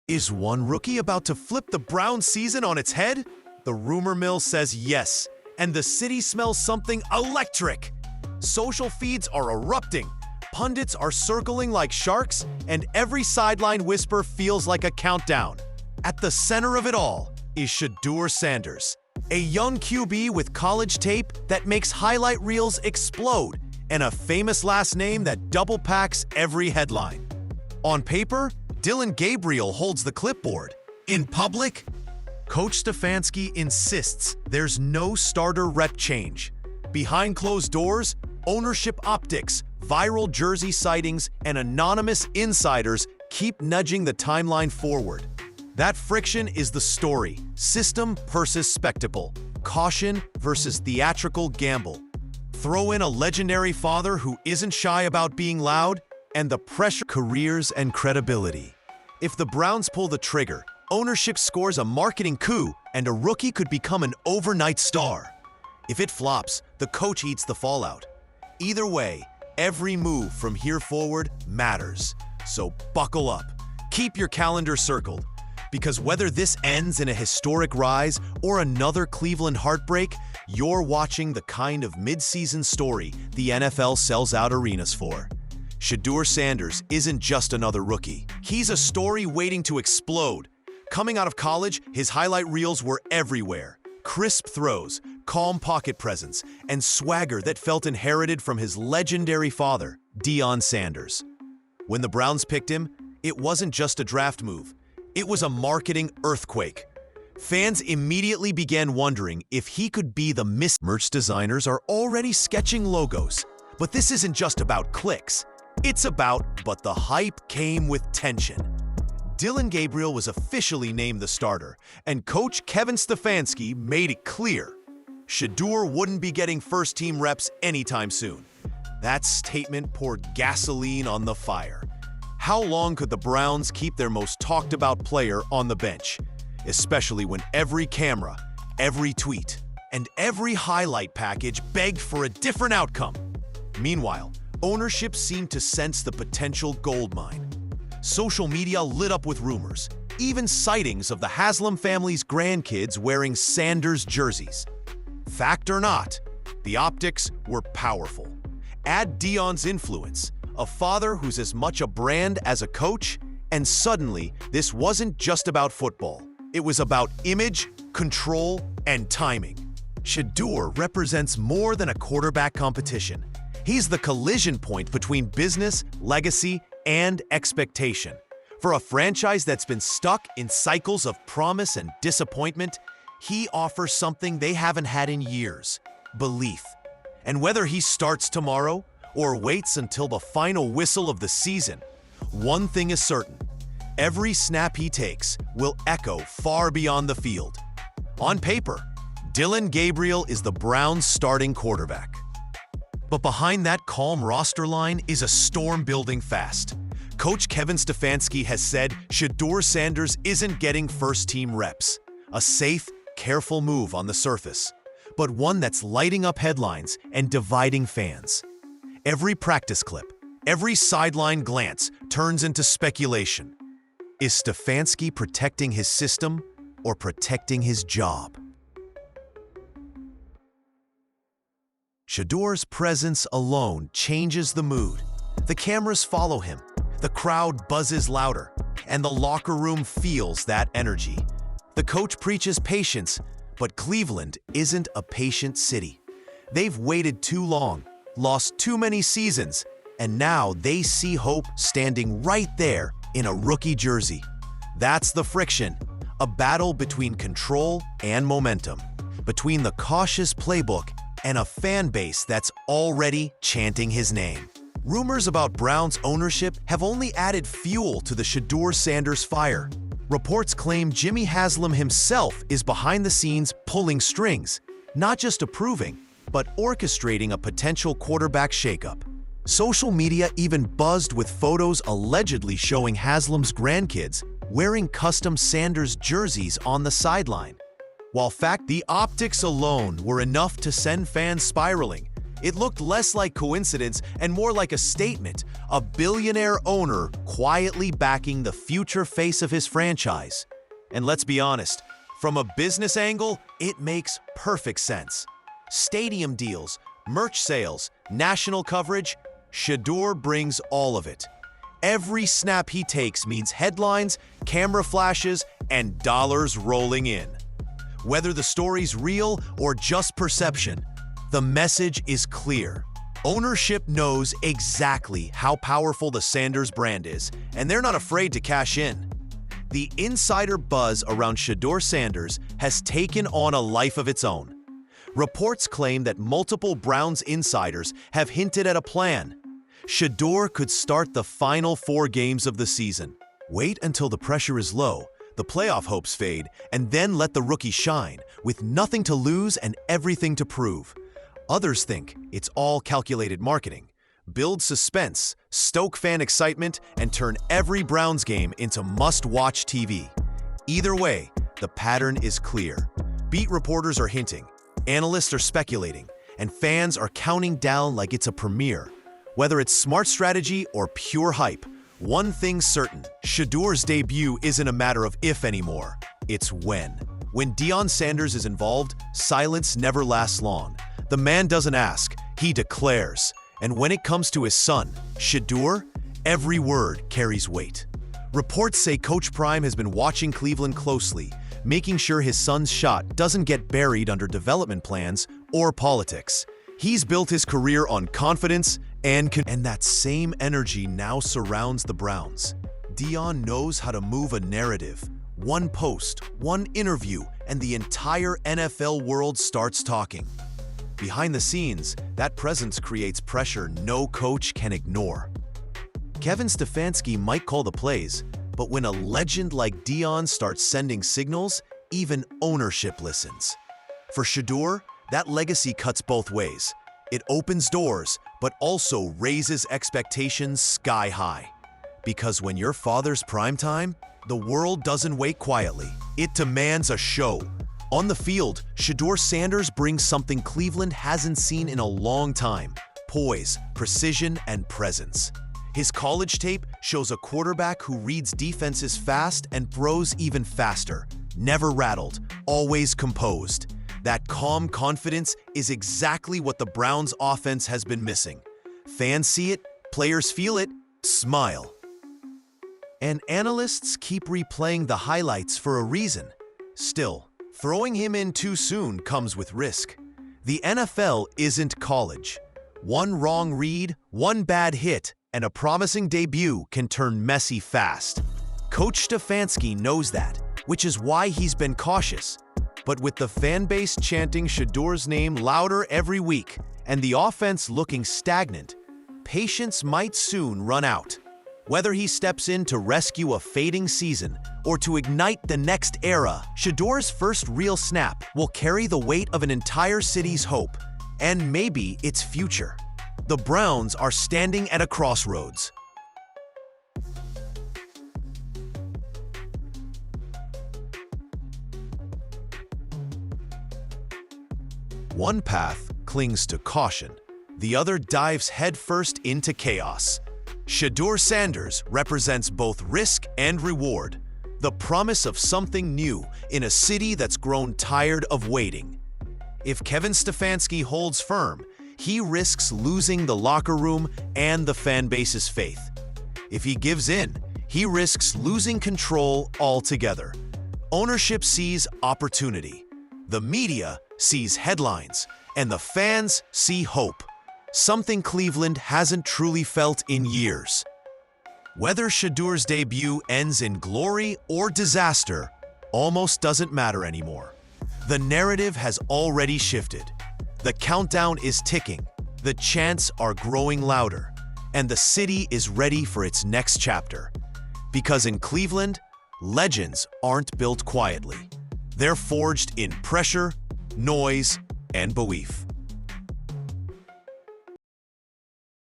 Is one rookie about to flip the Browns season on its head? The rumor mill says yes, and the city smells something electric. Social feeds are erupting, pundits are circling like sharks, and every sideline whisper feels like a countdown. At the center of it all is Shedeur Sanders, a young QB with college tape that makes highlight reels explode, and a famous last name that double packs every headline. On paper, Dillon Gabriel holds the clipboard. In public, Coach Stefanski insists there's no starter rep change. Behind closed doors, ownership optics, viral jersey sightings, and anonymous insiders keep nudging the timeline forward. That friction is the story: system versus spectacle, caution versus theatrical gamble. Throw in a legendary father who isn't shy about being loud, and the pressure, careers, and credibility. If the Browns pull the trigger, ownership scores a marketing coup, and a rookie could become an overnight star. If it flops, the coach eats the fallout. Either way, every move from here forward matters. So buckle up, keep your calendar circled, because whether this ends in a historic rise or another Cleveland heartbreak, you're watching the kind of mid-season story the NFL sells out arenas for. Shedeur Sanders isn't just another rookie. He's a story waiting to explode. Coming out of college, his highlight reels were everywhere. Crisp throws, calm pocket presence, and swagger that felt inherited from his legendary father, Deion Sanders. When the Browns picked him, it wasn't just a draft move. It was a marketing earthquake. Fans immediately began wondering if he could be the merch designers are already sketching logos. But this isn't just about clicks. It's about, but the hype came with tension. Dillon Gabriel was officially named the starter, and coach Kevin Stefanski made it clear Shedeur wouldn't be getting first-team reps anytime soon. That statement poured gasoline on the fire. How long could the Browns keep their most talked-about player on the bench, especially when every camera, every tweet, and every highlight package begged for a different outcome? Meanwhile, ownership seemed to sense the potential goldmine. Social media lit up with rumors, even sightings of the Haslam family's grandkids wearing Sanders jerseys. Fact or not, the optics were powerful. Add Deion's influence, a father who's as much a brand as a coach, and suddenly this wasn't just about football. It was about image, control, and timing. Shedeur represents more than a quarterback competition. He's the collision point between business, legacy, and expectation. For a franchise that's been stuck in cycles of promise and disappointment, he offers something they haven't had in years: belief. And whether he starts tomorrow or waits until the final whistle of the season, one thing is certain: every snap he takes will echo far beyond the field. On paper, Dillon Gabriel is the Browns' starting quarterback. But behind that calm roster line is a storm building fast. Coach Kevin Stefanski has said Shedeur Sanders isn't getting first-team reps. A safe, careful move on the surface, but one that's lighting up headlines and dividing fans. Every practice clip, every sideline glance turns into speculation. Is Stefanski protecting his system or protecting his job? Shedeur's presence alone changes the mood. The cameras follow him, the crowd buzzes louder, and the locker room feels that energy. The coach preaches patience, but Cleveland isn't a patient city. They've waited too long, lost too many seasons, and now they see hope standing right there in a rookie jersey. That's the friction, a battle between control and momentum, between the cautious playbook and a fan base that's already chanting his name. Rumors about Browns ownership have only added fuel to the Shedeur Sanders fire. Reports claim Jimmy Haslam himself is behind the scenes pulling strings, not just approving, but orchestrating a potential quarterback shakeup. Social media even buzzed with photos allegedly showing Haslam's grandkids wearing custom Sanders jerseys on the sideline. While the optics alone were enough to send fans spiraling, It looked less like coincidence and more like a statement, a billionaire owner quietly backing the future face of his franchise. And let's be honest, from a business angle, it makes perfect sense. Stadium deals, merch sales, national coverage, Shedeur brings all of it. Every snap he takes means headlines, camera flashes, and dollars rolling in. Whether the story's real or just perception, the message is clear. Ownership knows exactly how powerful the Sanders brand is, and they're not afraid to cash in. The insider buzz around Shedeur Sanders has taken on a life of its own. Reports claim that multiple Browns insiders have hinted at a plan. Shedeur could start the final 4 games of the season. Wait until the pressure is low, the playoff hopes fade, and then let the rookie shine, with nothing to lose and everything to prove. Others think it's all calculated marketing. Build suspense, stoke fan excitement, and turn every Browns game into must-watch TV. Either way, the pattern is clear. Beat reporters are hinting, analysts are speculating, and fans are counting down like it's a premiere. Whether it's smart strategy or pure hype, one thing's certain, Shedeur's debut isn't a matter of if anymore, it's when. When Deion Sanders is involved, silence never lasts long. The man doesn't ask, he declares. And when it comes to his son, Shedeur, every word carries weight. Reports say Coach Prime has been watching Cleveland closely, making sure his son's shot doesn't get buried under development plans or politics. He's built his career on confidence and that same energy now surrounds the Browns. Deion knows how to move a narrative. One post, one interview, and the entire NFL world starts talking. Behind the scenes, that presence creates pressure no coach can ignore. Kevin Stefanski might call the plays, but when a legend like Deion starts sending signals, even ownership listens. For Shedeur, that legacy cuts both ways. It opens doors, but also raises expectations sky high. Because when your father's primetime, the world doesn't wait quietly. It demands a show. On the field, Shedeur Sanders brings something Cleveland hasn't seen in a long time: poise, precision, and presence. His college tape shows a quarterback who reads defenses fast and throws even faster. Never rattled, always composed. That calm confidence is exactly what the Browns' offense has been missing. Fans see it, players feel it, smile. And analysts keep replaying the highlights for a reason. Still, throwing him in too soon comes with risk. The NFL isn't college. One wrong read, one bad hit, and a promising debut can turn messy fast. Coach Stefanski knows that, which is why he's been cautious. But with the fan base chanting Shedeur's name louder every week and the offense looking stagnant, patience might soon run out. Whether he steps in to rescue a fading season or to ignite the next era, Shedeur's first real snap will carry the weight of an entire city's hope and maybe its future. The Browns are standing at a crossroads. One path clings to caution, the other dives headfirst into chaos. Shedeur Sanders represents both risk and reward, the promise of something new in a city that's grown tired of waiting. If Kevin Stefanski holds firm, he risks losing the locker room and the fan base's faith. If he gives in, he risks losing control altogether. Ownership sees opportunity. The media sees headlines, and the fans see hope. Something Cleveland hasn't truly felt in years. Whether Shedeur's debut ends in glory or disaster almost doesn't matter anymore. The narrative has already shifted. The countdown is ticking, the chants are growing louder, and the city is ready for its next chapter. Because in Cleveland, legends aren't built quietly. They're forged in pressure, noise, and belief.